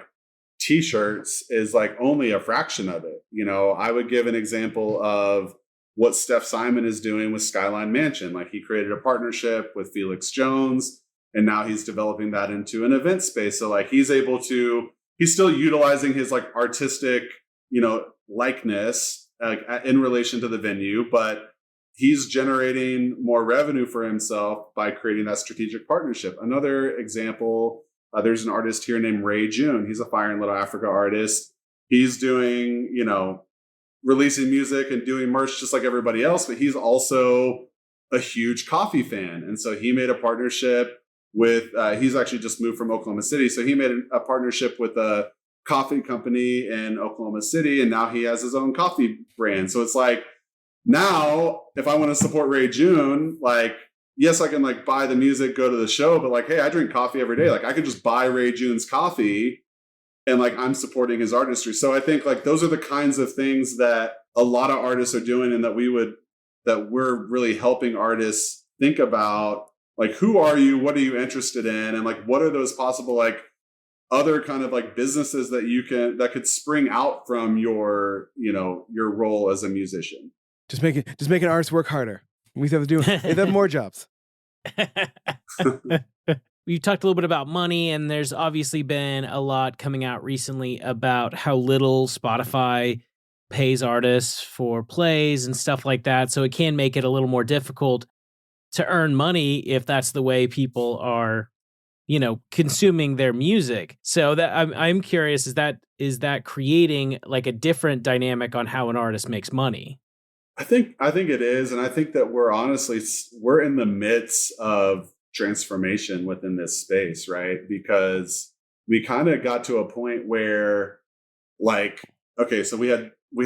t-shirts is like only a fraction of it. You know, I would give an example of what Steph Simon is doing with Skyline Mansion. Like, he created a partnership with Felix Jones, and now he's developing that into an event space. So like, he's still utilizing his like artistic, you know, likeness in relation to the venue, but he's generating more revenue for himself by creating that strategic partnership. Another example, there's an artist here named Ray June. He's a Fire in Little Africa artist. He's doing, you know, releasing music and doing merch just like everybody else, but he's also a huge coffee fan. And so he made a partnership with, he's actually just moved from Oklahoma City. So he made a partnership with a coffee company in Oklahoma City, and now he has his own coffee brand. So it's like, now if I want to support Ray June, like, yes, I can like buy the music, go to the show, but like, hey, I drink coffee every day. Like, I could just buy Ray June's coffee, and like, I'm supporting his artistry. So I think like those are the kinds of things that a lot of artists are doing, and that we're really helping artists think about, like, who are you? What are you interested in? And like, what are those possible like other kind of like businesses that could spring out from your, you know, your role as a musician? Just making artists work harder. We have to have more jobs. You talked a little bit about money, and there's obviously been a lot coming out recently about how little Spotify pays artists for plays and stuff like that. So it can make it a little more difficult to earn money if that's the way people are, you know, consuming their music. So that I'm curious, is that creating like a different dynamic on how an artist makes money? I think it is, and I think that we're in the midst of transformation within this space, right? Because we kind of got to a point where, like, okay, so we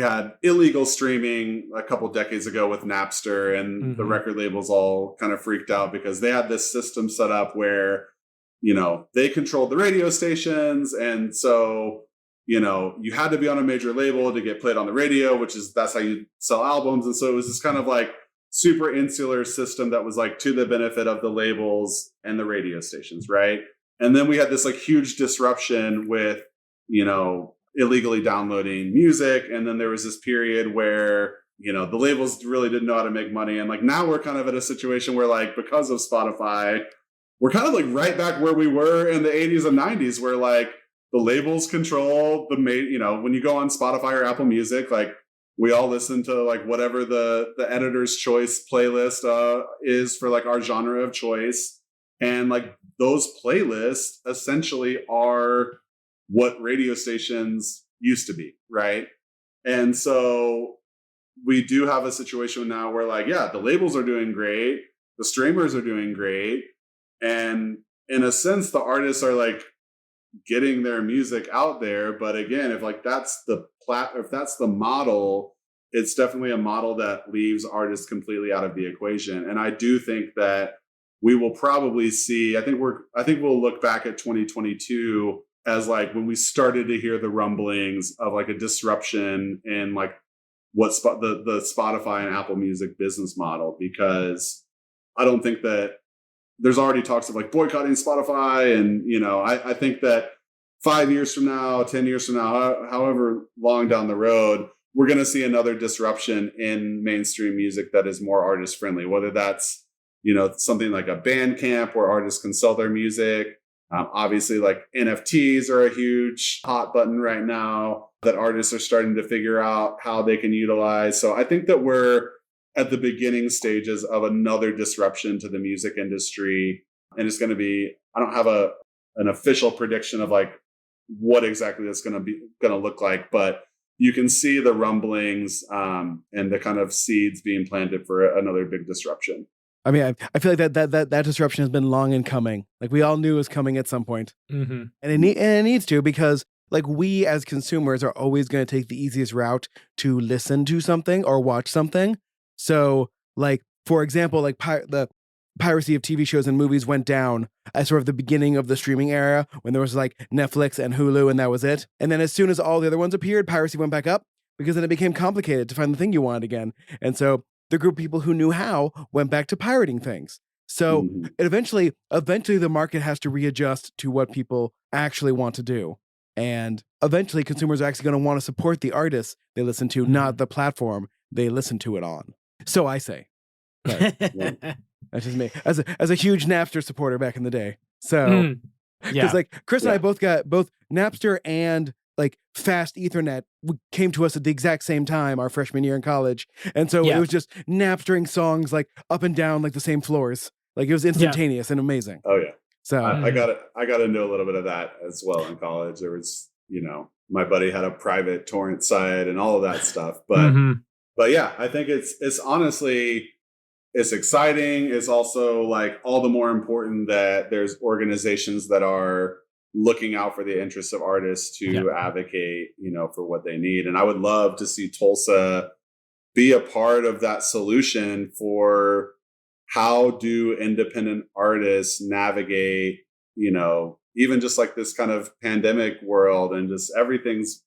had illegal streaming a couple decades ago with Napster, and the record labels all kind of freaked out because they had this system set up where, you know, they controlled the radio stations, and so, you know, you had to be on a major label to get played on the radio, that's how you sell albums. And so it was this kind of like super insular system that was like to the benefit of the labels and the radio stations, right? And then we had this like huge disruption with, you know, illegally downloading music. And then there was this period where, you know, the labels really didn't know how to make money. And like, now we're kind of at a situation where, like, because of Spotify, we're kind of like right back where we were in the 80s and 90s, where like the labels control you know, when you go on Spotify or Apple Music, like, we all listen to like whatever the editor's choice playlist is for like our genre of choice. And like, those playlists essentially are what radio stations used to be, right? And so we do have a situation now where, like, yeah, the labels are doing great, the streamers are doing great, and in a sense the artists are like getting their music out there. But again, if like that's the model, it's definitely a model that leaves artists completely out of the equation. And I do think that we will probably see, I think we'll look back at 2022 as like when we started to hear the rumblings of like a disruption in like the Spotify and Apple Music business model, because I don't think that there's already talks of like boycotting Spotify. And, I think that 5 years from now, 10 years from now, however long down the road, we're going to see another disruption in mainstream music that is more artist friendly, whether that's, something like a Bandcamp where artists can sell their music. Obviously, like NFTs are a huge hot button right now that artists are starting to figure out how they can utilize. So I think that we're at the beginning stages of another disruption to the music industry. And it's going to be, I don't have an official prediction of like what exactly that's going to look like, but you can see the rumblings and the kind of seeds being planted for another big disruption. I mean, I feel like that disruption has been long in coming. Like we all knew it was coming at some point. Mm-hmm. And it needs to, because like we as consumers are always going to take the easiest route to listen to something or watch something. So like, for example, like the piracy of TV shows and movies went down at sort of the beginning of the streaming era when there was like Netflix and Hulu and that was it. And then as soon as all the other ones appeared, piracy went back up because then it became complicated to find the thing you wanted again. And so the group of people who knew how went back to pirating things. So it eventually the market has to readjust to what people actually want to do. And eventually consumers are actually going to want to support the artists they listen to, not the platform they listen to it on. So I say. But, that's just me. As a huge Napster supporter back in the day. So, because like Chris and I both got both Napster and like fast Ethernet came to us at the exact same time our freshman year in college. And so it was just Napstering songs like up and down like the same floors. Like it was instantaneous and amazing. Oh yeah. So I got into a little bit of that as well in college. There was, my buddy had a private torrent site and all of that stuff. But but yeah, I think it's honestly, it's exciting. It's also like all the more important that there's organizations that are looking out for the interests of artists to advocate, for what they need. And I would love to see Tulsa be a part of that solution for how do independent artists navigate, even just like this kind of pandemic world, and just everything's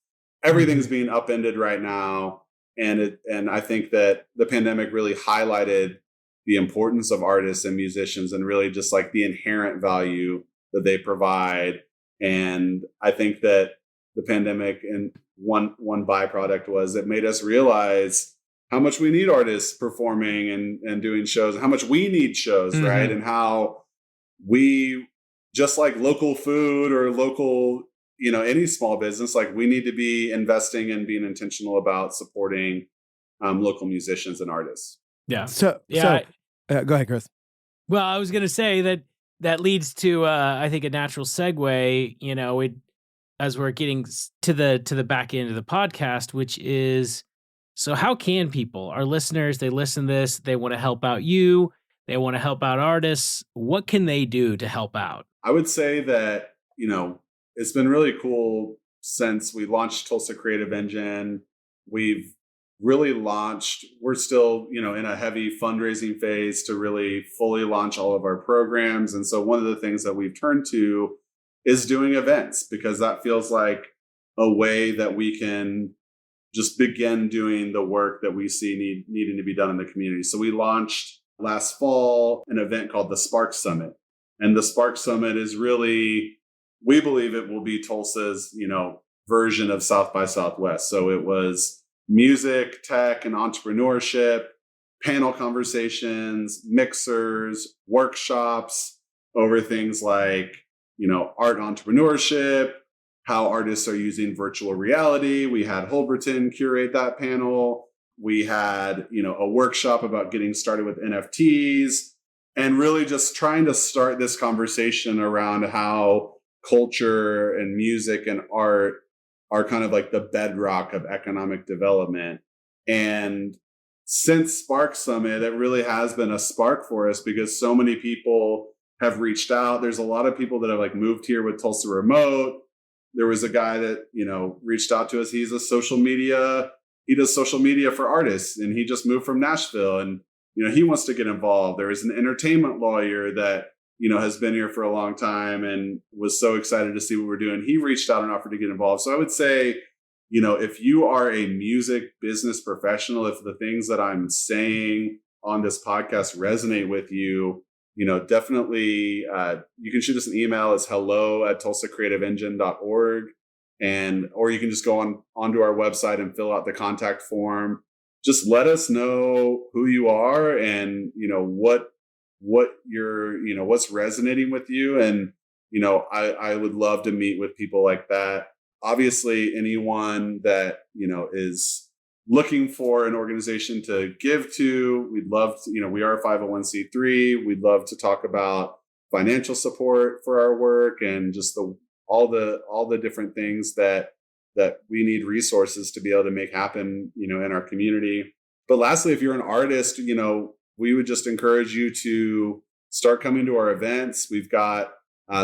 being upended right now. And I think that the pandemic really highlighted the importance of artists and musicians and really just like the inherent value that they provide. And I think that the pandemic, and one byproduct was it made us realize how much we need artists performing and doing shows, and how much we need shows, right? And how we, just like local food or local, any small business, like we need to be investing and being intentional about supporting local musicians and artists. Yeah. So go ahead, Chris. Well, I was going to say that leads to, I think, a natural segue, as we're getting to the back end of the podcast, which is, so how can people, our listeners, they listen to this, they want to help out you, they want to help out artists. What can they do to help out? I would say that, it's been really cool since we launched Tulsa Creative Engine. We've really launched, we're still, in a heavy fundraising phase to really fully launch all of our programs. And so one of the things that we've turned to is doing events, because that feels like a way that we can just begin doing the work that we see needing to be done in the community. So we launched last fall an event called the Spark Summit. And the Spark Summit is really, we believe it will be Tulsa's, version of South by Southwest. So it was music, tech, and entrepreneurship, panel conversations, mixers, workshops over things like, art entrepreneurship, how artists are using virtual reality. We had Holberton curate that panel. We had, a workshop about getting started with NFTs, and really just trying to start this conversation around how culture and music and art are kind of like the bedrock of economic development. And since Spark Summit, it really has been a spark for us, because so many people have reached out. There's a lot of people that have like moved here with Tulsa Remote. There was a guy that, reached out to us. He does social media for artists, and he just moved from Nashville, and, he wants to get involved. There is an entertainment lawyer that, has been here for a long time and was so excited to see what we're doing. He reached out and offered to get involved. So I would say, if you are a music business professional, if the things that I'm saying on this podcast resonate with you, definitely you can shoot us an email. It's hello@tulsacreativeengine.org. Or you can just go onto our website and fill out the contact form. Just let us know who you are and, what you're, what's resonating with you. And, I would love to meet with people like that. Obviously, anyone that, is looking for an organization to give to, we'd love to, we are a 501c3. We'd love to talk about financial support for our work and just all the different things that we need resources to be able to make happen, in our community. But lastly, if you're an artist, we would just encourage you to start coming to our events. We've got,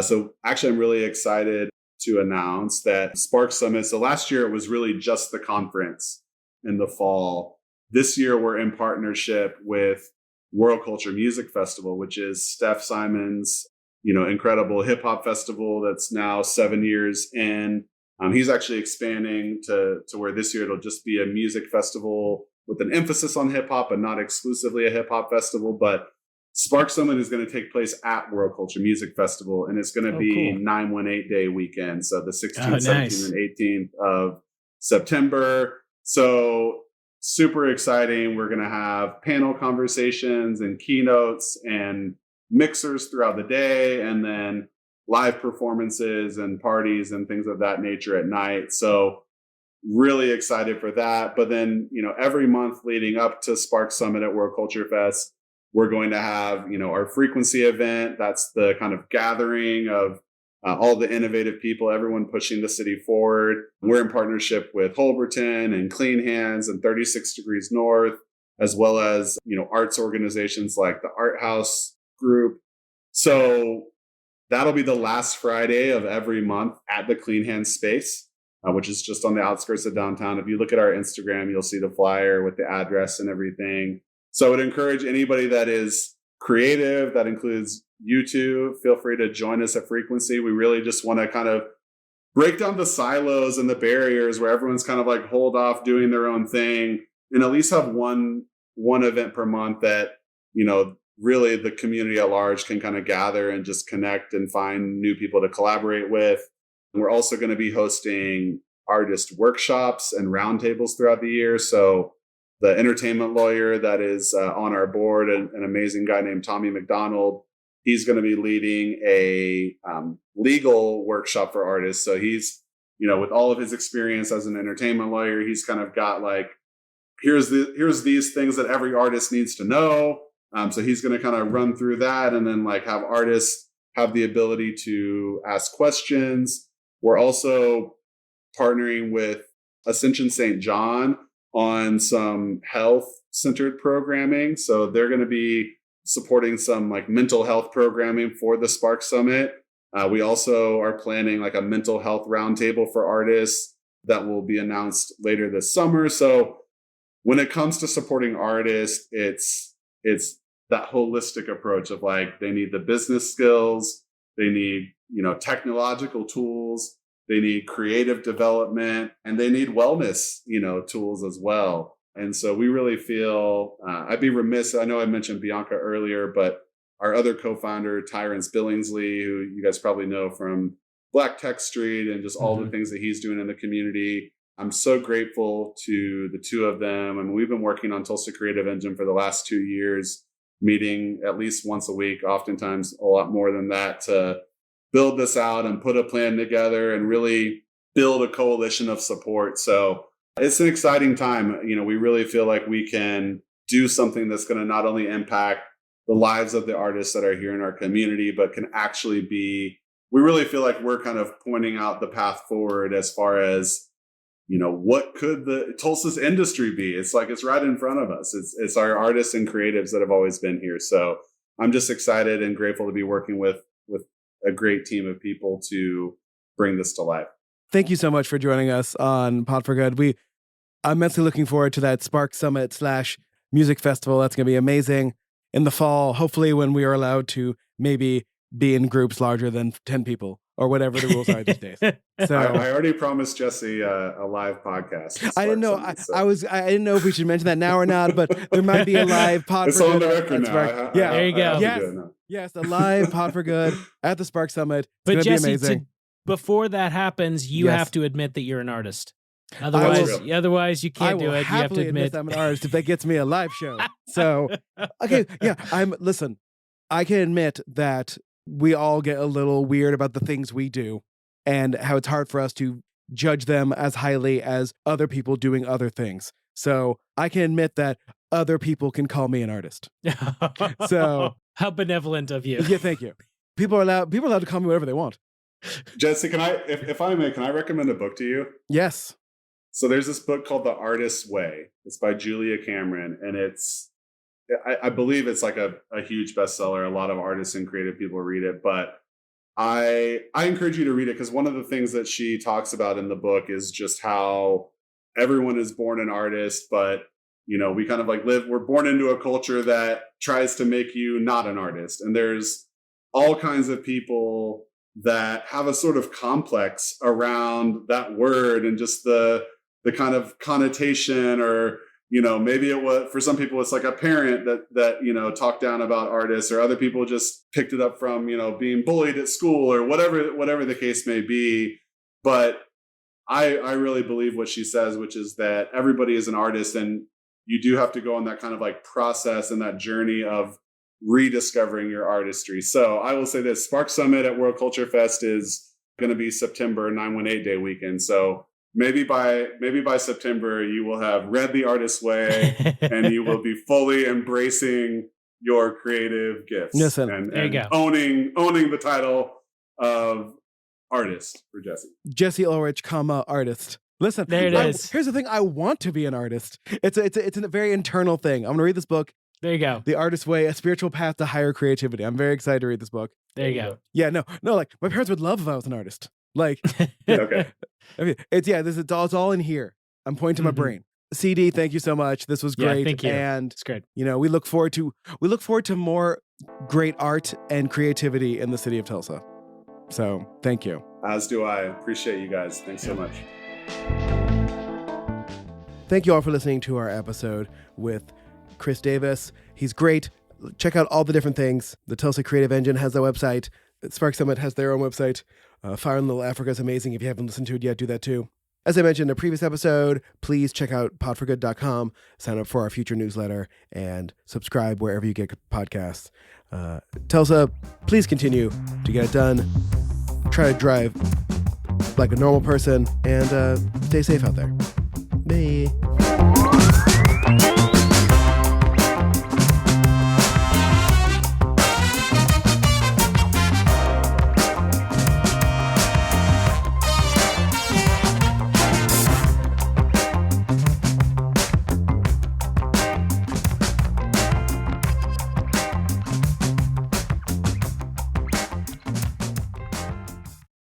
so actually I'm really excited to announce that Spark Summit. So last year it was really just the conference in the fall. This year we're in partnership with World Culture Music Festival, which is Steph Simon's, incredible hip hop festival that's now 7 years in. He's actually expanding to where this year it'll just be a music festival with an emphasis on hip hop, but not exclusively a hip hop festival. But Spark Summit is going to take place at World Culture Music Festival, and it's going to be cool. 918 day weekend. So the 16th, nice. 17th, and 18th of September. So super exciting. We're going to have panel conversations and keynotes and mixers throughout the day, and then live performances and parties and things of that nature at night. So really excited for that. But then, every month leading up to Spark Summit at World Culture Fest, we're going to have, our frequency event. That's the kind of gathering of all the innovative people, everyone pushing the city forward. We're in partnership with Holberton and Clean Hands and 36 Degrees North, as well as, arts organizations like the Art House Group. So that'll be the last Friday of every month at the Clean Hands space, which is just on the outskirts of downtown. If you look at our Instagram, you'll see the flyer with the address and everything. So I would encourage anybody that is creative, that includes you two, feel free to join us at Frequency. We really just want to kind of break down the silos and the barriers where everyone's kind of like hold off doing their own thing, and at least have one event per month that, really the community at large can kind of gather and just connect and find new people to collaborate with. And we're also going to be hosting artist workshops and roundtables throughout the year. So the entertainment lawyer that is on our board, an amazing guy named Tommy McDonald, he's going to be leading a legal workshop for artists. So he's, with all of his experience as an entertainment lawyer, he's kind of got like, here's these things that every artist needs to know. So he's going to kind of run through that and then like have artists have the ability to ask questions. We're also partnering with Ascension St. John on some health-centered programming. So they're going to be supporting some like mental health programming for the Spark Summit. We also are planning like a mental health roundtable for artists that will be announced later this summer. So when it comes to supporting artists, it's that holistic approach of like, they need the business skills, they need, technological tools, they need creative development, and they need wellness, tools as well. And so we really feel, I'd be remiss, I know I mentioned Bianca earlier, but our other co-founder, Tyrance Billingsley, who you guys probably know from Black Tech Street and just all the things that he's doing in the community. I'm so grateful to the two of them. I mean, we've been working on Tulsa Creative Engine for the last 2 years, meeting at least once a week, oftentimes a lot more than that, to build this out and put a plan together and really build a coalition of support. So it's an exciting time. We really feel like we can do something that's going to not only impact the lives of the artists that are here in our community, but can actually be, we really feel like we're kind of pointing out the path forward as far as, what could the Tulsa's industry be? It's like, it's right in front of us. It's our artists and creatives that have always been here. So I'm just excited and grateful to be working with a great team of people to bring this to life. Thank you so much for joining us on Pod for Good. I'm immensely looking forward to that Spark Summit / music festival. That's going to be amazing in the fall, hopefully when we are allowed to maybe be in groups larger than 10 people. or whatever the rules are these days. So I already promised Jesse a live podcast. I didn't know. I didn't know if we should mention that now or not, but there might be a live Pod it's for on Good. the record now. There you go. Yes, a live Pod for Good at the Spark Summit. It's but gonna Jesse, be amazing. Before that happens, you have to admit that you're an artist. Otherwise, you can't do it. You have to admit I'm an artist if that gets me a live show. So, okay, yeah, listen, I can admit that we all get a little weird about the things we do and how it's hard for us to judge them as highly as other people doing other things. So I can admit that other people can call me an artist. So how benevolent of you. Yeah, thank you. People are allowed to call me whatever they want. Jesse, if I may, can I recommend a book to you? Yes. So there's this book called The Artist's Way. It's by Julia Cameron, and I believe it's like a huge bestseller. A lot of artists and creative people read it, but I encourage you to read it because one of the things that she talks about in the book is just how everyone is born an artist, but we kind of like we're born into a culture that tries to make you not an artist. And there's all kinds of people that have a sort of complex around that word and just the kind of connotation, or maybe it was, for some people it's like a parent that talked down about artists, or other people just picked it up from being bullied at school, or whatever the case may be. But I really believe what she says, which is that everybody is an artist, and you do have to go on that kind of like process and that journey of rediscovering your artistry. So I will say this: Spark Summit at World Culture Fest is going to be September 918 Day weekend. So maybe by September you will have read The Artist's Way and you will be fully embracing your creative gifts. Listen, and owning the title of artist for Jesse. Jesse Ulrich, artist. Listen, there it is. Here's the thing: I want to be an artist. It's a very internal thing. I'm going to read this book. There you go. The Artist's Way: A Spiritual Path to Higher Creativity. I'm very excited to read this book. There you go. Yeah, no. Like my parents would love if I was an artist. Like, okay. I mean, it's all in here. I'm pointing to my brain. CD, thank you so much. This was great. Yeah, thank you. And it's great. We look forward to more great art and creativity in the city of Tulsa. So thank you. As do I. Appreciate you guys. Thanks so much. Thank you all for listening to our episode with Chris Davis. He's great. Check out all the different things. The Tulsa Creative Engine has their website. Spark Summit has their own website. Fire in Little Africa is amazing. If you haven't listened to it yet, do that too. As I mentioned in a previous episode, please check out podforgood.com, sign up for our future newsletter, and subscribe wherever you get podcasts. Tulsa, please continue to get it done. Try to drive like a normal person, and stay safe out there.